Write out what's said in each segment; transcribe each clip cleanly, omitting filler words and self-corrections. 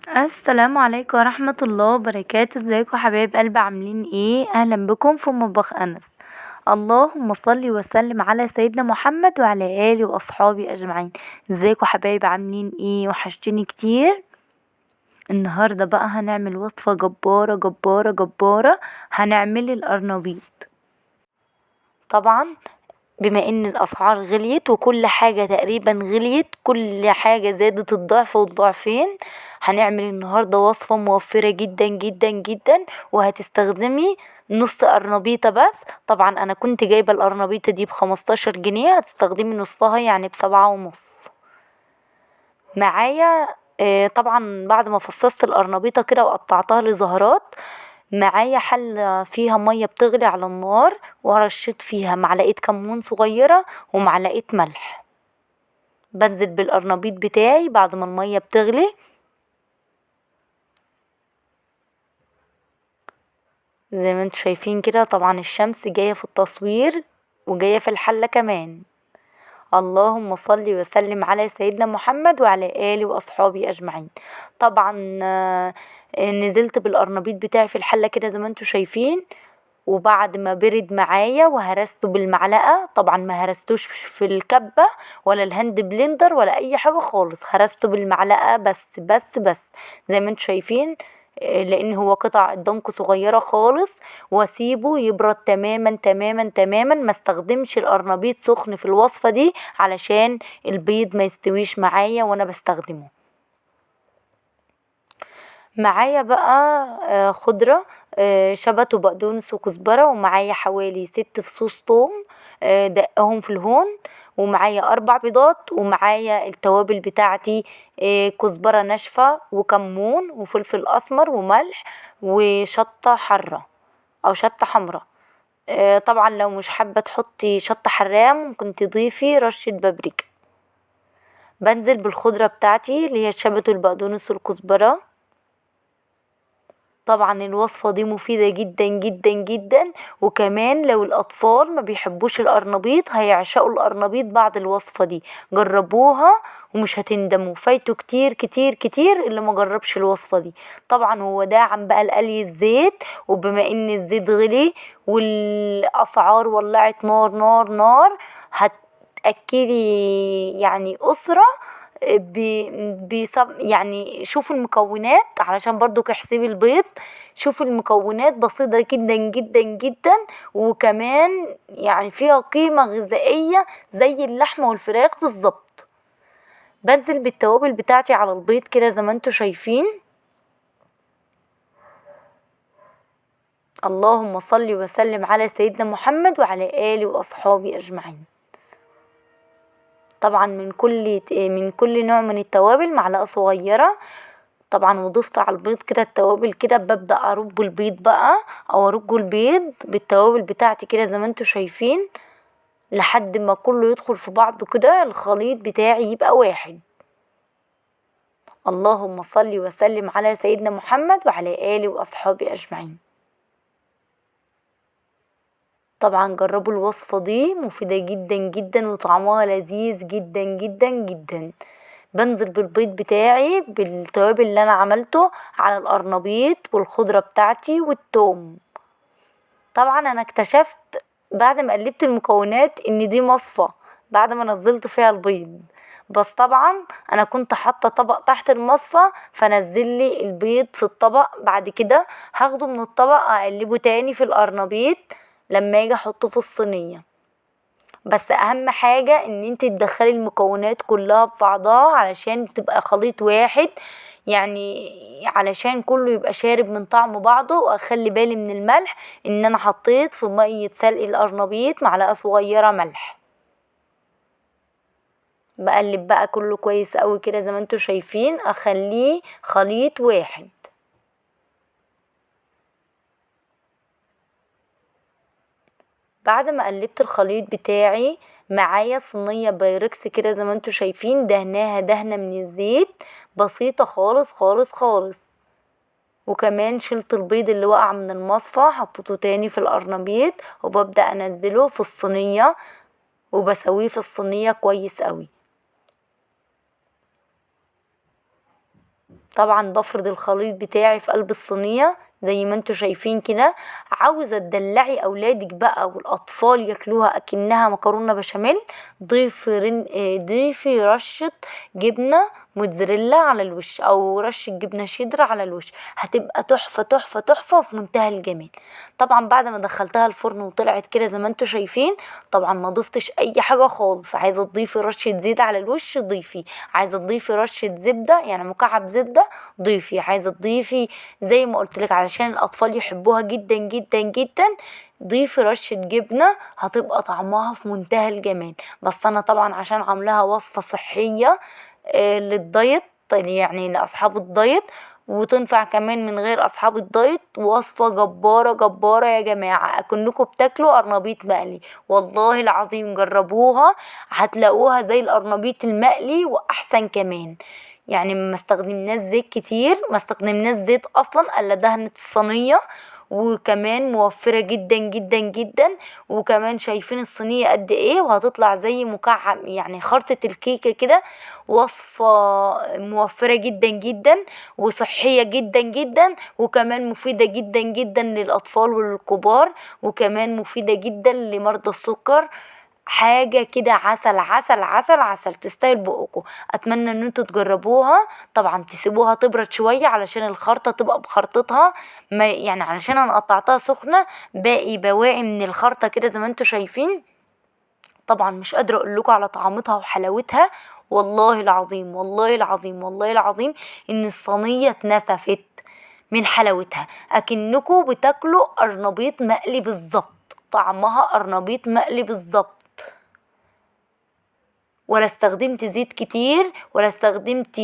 السلام عليكم ورحمة الله وبركاته. ازيكم حبايب قلبي؟ عاملين ايه؟ اهلا بكم في مطبخ انس. اللهم صل وسلم على سيدنا محمد وعلى اله واصحابه اجمعين. ازيكم حبايب؟ عاملين ايه؟ وحشتني كتير. النهارده بقى هنعمل وصفة جبارة جبارة جبارة. هنعمل القرنبيط. طبعا بما ان الاسعار غليت وكل حاجة تقريبا غليت، كل حاجة زادت الضعف والضعفين. هنعمل النهاردة وصفة موفرة جدا جدا جدا، وهتستخدمي نص قرنبيطة بس. طبعا انا كنت جايبة القرنبيطة دي ب15 جنيه، هتستخدمي نصها يعني ب7.5 معايا. طبعا بعد ما فصصت القرنبيطة كده وقطعتها لزهرات، معايا حلة فيها مية بتغلي على النار، ورشيت فيها معلقة كمون صغيرة ومعلقة ملح. بنزل بالقرنبيط بتاعي بعد ما المية بتغلي، زي ما انتوا شايفين كده. طبعا الشمس جاية في التصوير وجاية في الحلة كمان. اللهم صل وسلم على سيدنا محمد وعلى آله وأصحابه أجمعين. طبعا نزلت بالقرنبيط بتاعي في الحلة كده زي ما انتوا شايفين، وبعد ما برد معايا وهرسته بالمعلقة. طبعا ما هرستوش في الكبة ولا الهاند بلندر ولا اي حاجة خالص، هرسته بالمعلقة بس بس بس زي ما انتوا شايفين. لان هو قطع قدامكم صغيرة خالص، واسيبه يبرد تماما تماما تماما. ما استخدمش القرنبيط سخن في الوصفة دي علشان البيض ما يستويش معايا وانا بستخدمه. معايا بقى خضرة، شبت وبقدونس وكزبرة، ومعايا حوالي 6 فصوص توم دقهم في الهون، ومعايا 4 بيضات، ومعايا التوابل بتاعتي كزبرة ناشفة وكمون وفلفل أسمر وملح وشطة حرة أو شطة حمرا. طبعا لو مش حابة تحطي شطة حراقة ممكن تضيفي رشة بابريكا. بنزل بالخضرة بتاعتي اللي هي الشبت والبقدونس والكزبرة. طبعا الوصفة دي مفيدة جدا جدا جدا، وكمان لو الأطفال ما بيحبوش القرنبيط هيعشقوا القرنبيط بعد الوصفة دي. جربوها ومش هتندموا، فايته كتير كتير كتير اللي ما جربش الوصفة دي. طبعا هو داعم بقى لقلي الزيت، وبما ان الزيت غلي والأسعار ولعت نار نار نار، هتأكلي يعني أسرة يعني شوفوا المكونات علشان برضو احسبي البيض. شوفوا المكونات بسيطة جدا جدا جدا، وكمان يعني فيها قيمة غذائية زي اللحمة والفراخ بالظبط. بنزل بالتوابل بتاعتي على البيض كده زي ما انتوا شايفين. اللهم صل وسلم على سيدنا محمد وعلى آله وأصحابه أجمعين. طبعا من كل نوع من التوابل معلقة صغيرة. طبعا وضفت على البيض كده التوابل كده. ببدأ ارج البيض بقى، او ارج البيض بالتوابل بتاعتي كده زي ما انتوا شايفين، لحد ما كله يدخل في بعض كده، الخليط بتاعي يبقى واحد. اللهم صل وسلم على سيدنا محمد وعلى آله وأصحابه أجمعين. طبعا جربوا الوصفة دي، مفيدة جدا جدا وطعمها لذيذ جدا جدا جدا. بنزل بالبيض بتاعي بالتوابل اللي انا عملته على القرنبيط والخضرة بتاعتي والثوم. طبعا انا اكتشفت بعد ما قلبت المكونات ان دي مصفى بعد ما نزلت فيها البيض. بس طبعا انا كنت حاطه طبق تحت المصفى، فنزل لي البيض في الطبق. بعد كده هاخده من الطبق اقلبه تاني في القرنبيط لما اجي احطه في الصينيه. بس اهم حاجة ان انت تدخلي المكونات كلها في بعضها علشان تبقى خليط واحد، يعني علشان كله يبقى شارب من طعم بعضه. واخلي بالي من الملح، ان انا حطيت في مية سلق القرنبيط معلقة صغيرة ملح. بقلب بقى كله كويس قوي كده زي ما انتوا شايفين، اخليه خليط واحد. بعد ما قلبت الخليط بتاعي، معايا صينية بايركس كده زي ما انتوا شايفين، دهناها دهنة من الزيت بسيطة خالص خالص خالص. وكمان شلت البيض اللي وقع من المصفى حطيته تاني في القرنبيط، وببدأ انزله في الصينية وبسويه في الصينية كويس قوي. طبعا بفرد الخليط بتاعي في قلب الصينية زي ما انتوا شايفين كده. عاوزة تدلعي اولادك بقى والاطفال ياكلوها اكنها مكرونة بشاميل، ضيفي رشة جبنة موتزاريلا على الوش او رشة جبنة شيدر على الوش، هتبقى تحفة تحفة تحفة وفي منتهى الجمال. طبعا بعد ما دخلتها الفرن وطلعت كده زي ما انتوا شايفين، طبعا ما ضفتش اي حاجة خالص. عايزة تضيفي رشة زيت على الوش ضيفي، عايزة تضيفي رشة زبدة يعني مكعب زبدة ضيفي، عايزة تضيفي زي ما قلتلك علشان الأطفال يحبوها جدا جدا جدا ضيفي رشة جبنة، هتبقى طعمها في منتهى الجمال. بس أنا طبعا عشان عاملاها وصفة صحية للدايت، يعني لأصحاب الدايت، وتنفع كمان من غير أصحاب الدايت، وصفة جبارة جبارة يا جماعة، أكنكم بتاكلوا قرنبيط مقلي. والله العظيم جربوها هتلاقوها زي القرنبيط المقلي وأحسن كمان. يعني ما استخدمناش زيت كتير، ما استخدمناش زيت اصلا الا دهنة الصينية، وكمان موفرة جدا جدا جدا. وكمان شايفين الصينية قد ايه، وهتطلع زي مكعب يعني خرطة الكيكة كده. وصفة موفرة جدا جدا وصحية جدا جدا، وكمان مفيدة جدا جدا للأطفال والكبار، وكمان مفيدة جدا لمرضى السكر. حاجة كده عسل عسل عسل عسل تستاهل بقكم. اتمنى ان انتوا تجربوها. طبعا تسيبوها تبرد شوية علشان الخرطة تبقى بخرطتها، ما يعني علشان انا قطعتها سخنة باقي بواقي من الخرطة كده زي ما انتوا شايفين. طبعا مش قادرة اقول لكم على طعمتها وحلاوتها. والله العظيم والله العظيم والله العظيم ان الصينية اتنسفت من حلاوتها، اكنكم بتاكلوا قرنبيط مقلي بالظبط، طعمها قرنبيط مقلي بالظبط. ولا استخدمت زيت كتير ولا استخدمت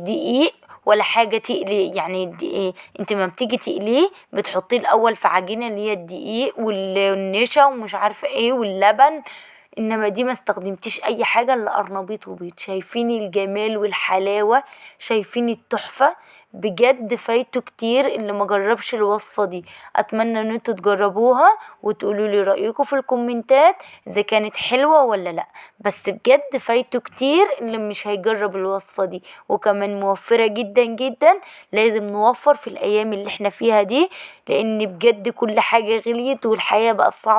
دقيق ولا حاجة تقلي. يعني الدقيق انت ما بتيجي تقليه بتحطيه الاول في عجينة اللي هي الدقيق والنشا ومش عارفة ايه واللبن، انما دي ما استخدمتيش اي حاجة الا قرنبيط وبيض. شايفين الجمال والحلاوة، شايفين التحفة. بجد فايته كتير اللي ما جربش الوصفة دي. اتمنى ان انتوا تجربوها وتقولوا لي رأيكم في الكومنتات اذا كانت حلوة ولا لا. بس بجد فايته كتير اللي مش هيجرب الوصفة دي، وكمان موفرة جدا جدا. لازم نوفر في الايام اللي احنا فيها دي، لان بجد كل حاجة غليت والحياة بقت صعبة.